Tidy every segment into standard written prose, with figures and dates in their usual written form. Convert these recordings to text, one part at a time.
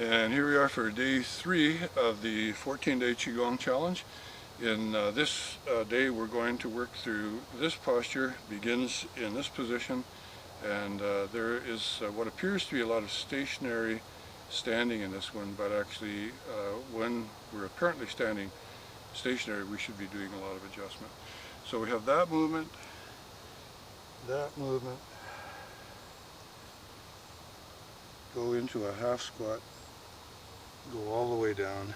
And here we are for day 3 of the 14-day Qi Gong challenge. In this day we're going to work through this posture, begins in this position, and there is what appears to be a lot of stationary standing in this one, but actually when we're apparently standing stationary we should be doing a lot of adjustment. So we have that movement, go into a half squat, go all the way down,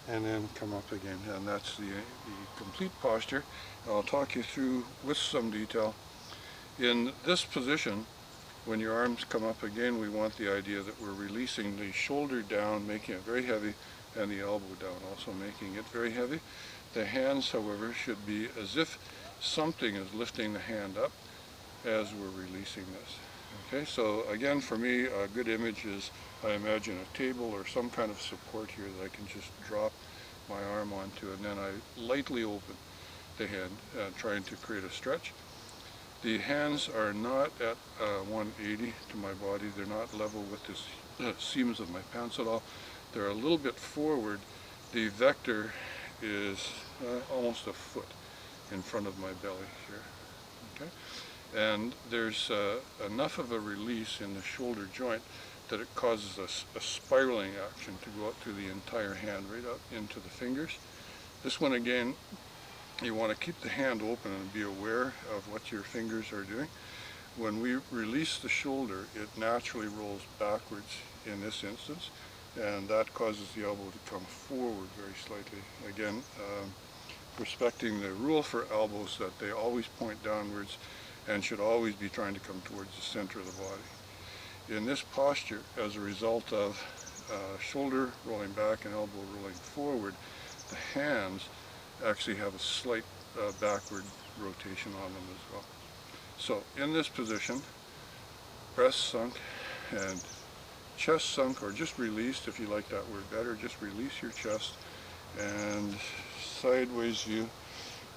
and then come up again, and that's the complete posture. I'll talk you through with some detail. In this position, when your arms come up again, we want the idea that we're releasing the shoulder down, making it very heavy, and the elbow down, also making it very heavy. The hands, however, should be as if something is lifting the hand up as we're releasing this. Okay, so again, for me, a good image is, I imagine a table or some kind of support here that I can just drop my arm onto, and then I lightly open the hand, trying to create a stretch. The hands are not at 180 to my body. They're not level with the seams of my pants at all. They're a little bit forward. The vector is almost a foot in front of my belly here. Okay? And there's enough of a release in the shoulder joint that it causes a spiraling action to go up through the entire hand, right up into the fingers. This one again, you want to keep the hand open and be aware of what your fingers are doing. When we release the shoulder, it naturally rolls backwards in this instance, and that causes the elbow to come forward very slightly. Again, respecting the rule for elbows that they always point downwards and should always be trying to come towards the center of the body. In this posture, as a result of shoulder rolling back and elbow rolling forward, the hands actually have a slight backward rotation on them as well. So in this position, breast sunk and chest sunk, or just released if you like that word better, just release your chest, and sideways view.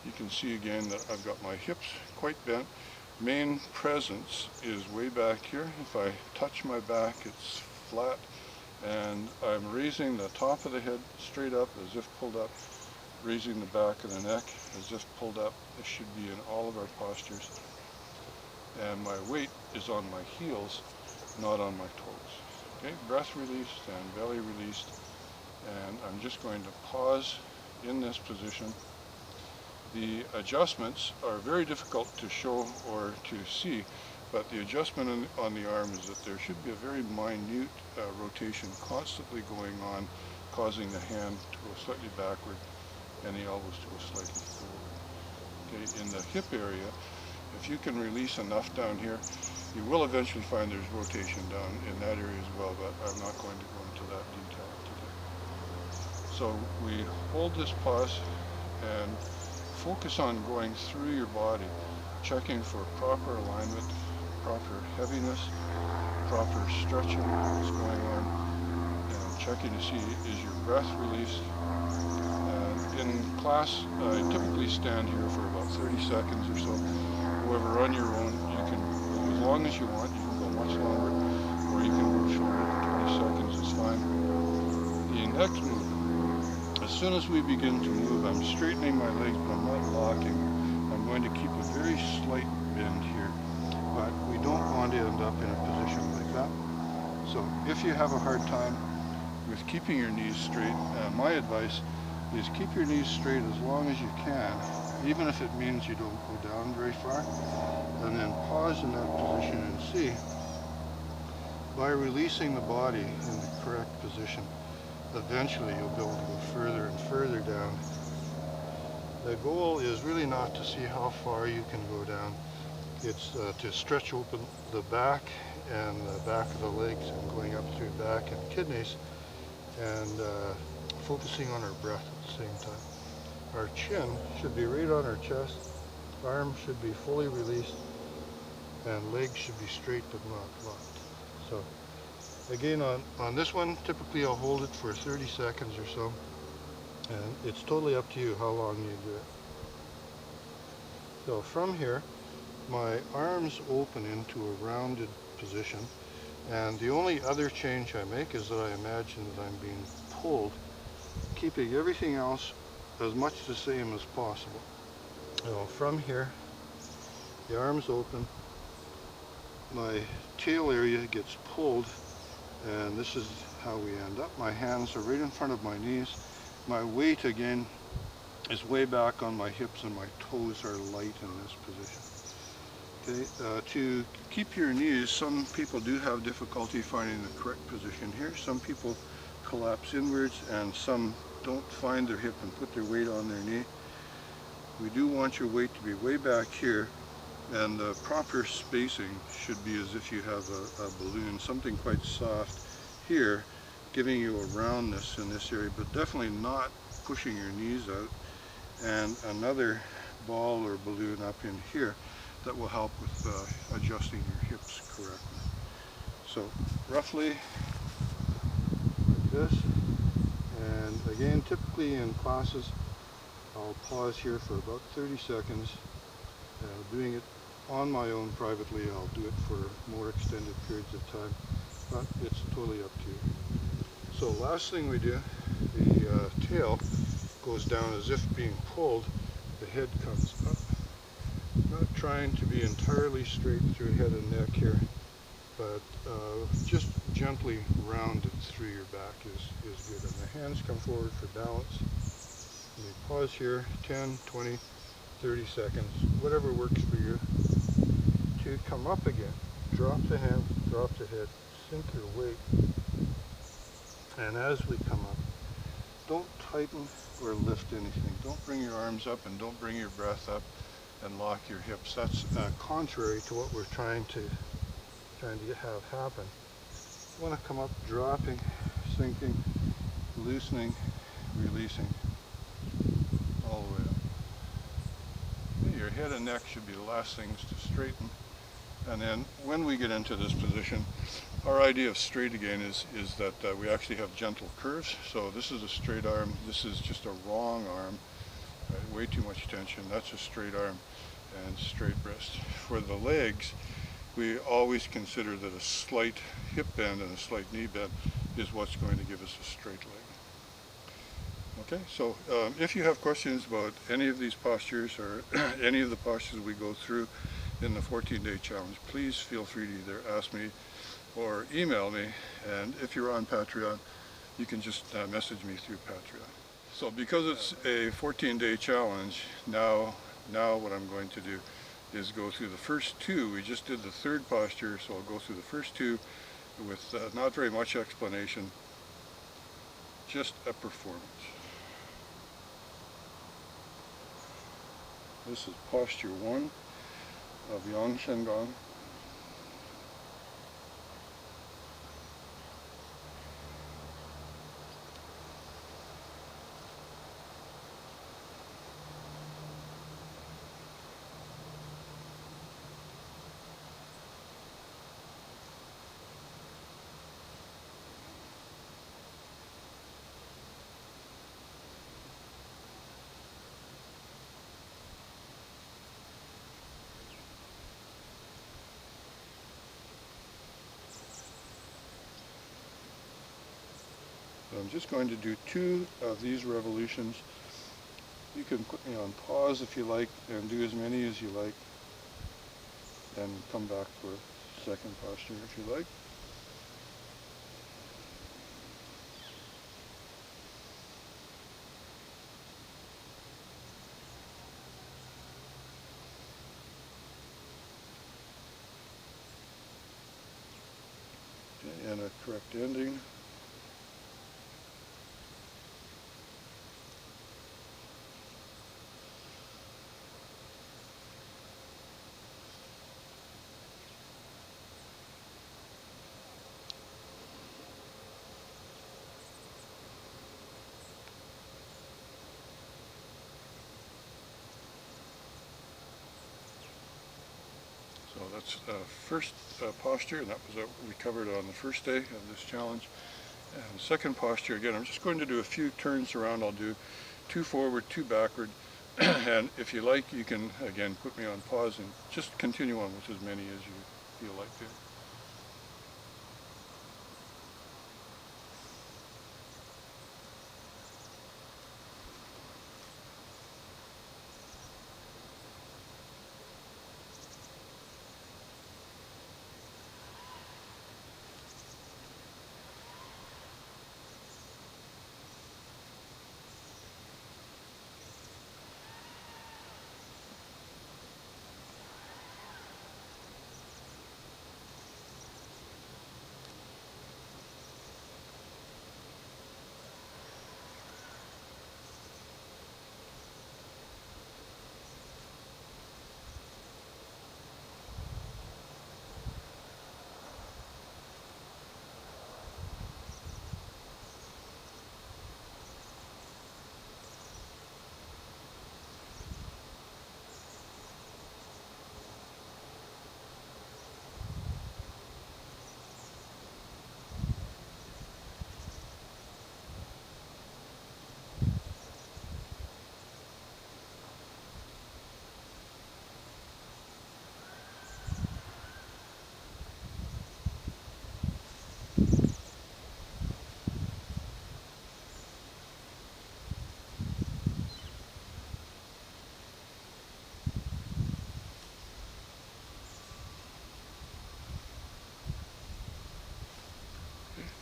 You can see again that I've got my hips quite bent. Main presence is way back here. If I touch my back, it's flat, and I'm raising the top of the head straight up as if pulled up, raising the back of the neck as if pulled up. This should be in all of our postures. And my weight is on my heels, not on my toes. Okay, breath released and belly released, and I'm just going to pause in this position. The adjustments are very difficult to show or to see, but the adjustment on the arm is that there should be a very minute rotation constantly going on, causing the hand to go slightly backward and the elbows to go slightly forward. Okay, in the hip area, if you can release enough down here, you will eventually find there's rotation down in that area as well, but I'm not going to go into that detail today. So we hold this pause and focus on going through your body, checking for proper alignment, proper heaviness, proper stretching that's going on, and checking to see is your breath released. In class, I typically stand here for about 30 seconds or so. However, on your own, you can go as long as you want. You can go much longer, or you can move shoulder for 20 seconds is fine. The next move, as soon as we begin to move, I'm straightening my legs, but I'm not locking. I'm going to keep a very slight bend here, but we don't want to end up in a position like that. So if you have a hard time with keeping your knees straight, my advice is keep your knees straight as long as you can, even if it means you don't go down very far, and then pause in that position and see, by releasing the body in the correct position, eventually you'll be able to go further and further down. The goal is really not to see how far you can go down. It's to stretch open the back and the back of the legs and going up through back and kidneys, and focusing on our breath at the same time. Our chin should be right on our chest, arms should be fully released, and legs should be straight but not locked. So again, on this one, typically I'll hold it for 30 seconds or so, and it's totally up to you how long you do it. So from here, my arms open into a rounded position, And the only other change I make is that I imagine that I'm being pulled, keeping everything else as much the same as possible. Now from here, the arms open, my tail area gets pulled, and this is how we end up. My hands are right in front of my knees. My weight again is way back on my hips, and my toes are light in this position. Okay, to keep your knees, some people do have difficulty finding the correct position here. Some people collapse inwards, and some don't find their hip and put their weight on their knee. We do want your weight to be way back here, and the proper spacing should be as if you have a balloon, something quite soft here, giving you a roundness in this area, but definitely not pushing your knees out, and another ball or balloon up in here that will help with adjusting your hips correctly. So roughly like this, and again, typically in classes I'll pause here for about 30 seconds. Doing it on my own privately, I'll do it for more extended periods of time, but it's totally up to you. So last thing we do, the tail goes down as if being pulled, the head comes up. Not trying to be entirely straight through head and neck here, but just gently rounded through your back is good. And the hands come forward for balance. And we pause here 10, 20, 30 seconds, whatever works for you, to come up again. Drop the hand, drop the head, sink your weight. And as we come up, don't tighten or lift anything. Don't bring your arms up, and don't bring your breath up and lock your hips. That's contrary to what we're trying to have happen. You want to come up dropping, sinking, loosening, releasing, all the way up. Your head and neck should be the last things to straighten. And then when we get into this position, our idea of straight again is that we actually have gentle curves. So this is a straight arm, this is just a wrong arm, right? Way too much tension. That's a straight arm and straight wrist. For the legs, we always consider that a slight hip bend and a slight knee bend is what's going to give us a straight leg. Okay, so if you have questions about any of these postures or any of the postures we go through in the 14-day challenge, please feel free to either ask me or email me, and if you're on Patreon, you can just message me through Patreon. So because it's a 14-day challenge, now what I'm going to do is go through the first two. We just did the third posture, so I'll go through the first two with not very much explanation, just a performance. This is posture 1 of Yang Shen Gong. I'm just going to do 2 of these revolutions. You can put me on pause if you like and do as many as you like, and come back for a second posture if you like. Okay, and a correct ending. So that's first posture, and that was what we covered on the first day of this challenge. And second posture, again, I'm just going to do a few turns around. I'll do 2 forward, 2 backward. And if you like, you can, again, put me on pause and just continue on with as many as you feel like to.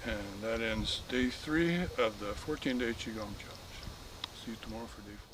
And that ends day 3 of the 14-day Qi Gong challenge. See you tomorrow for day 4.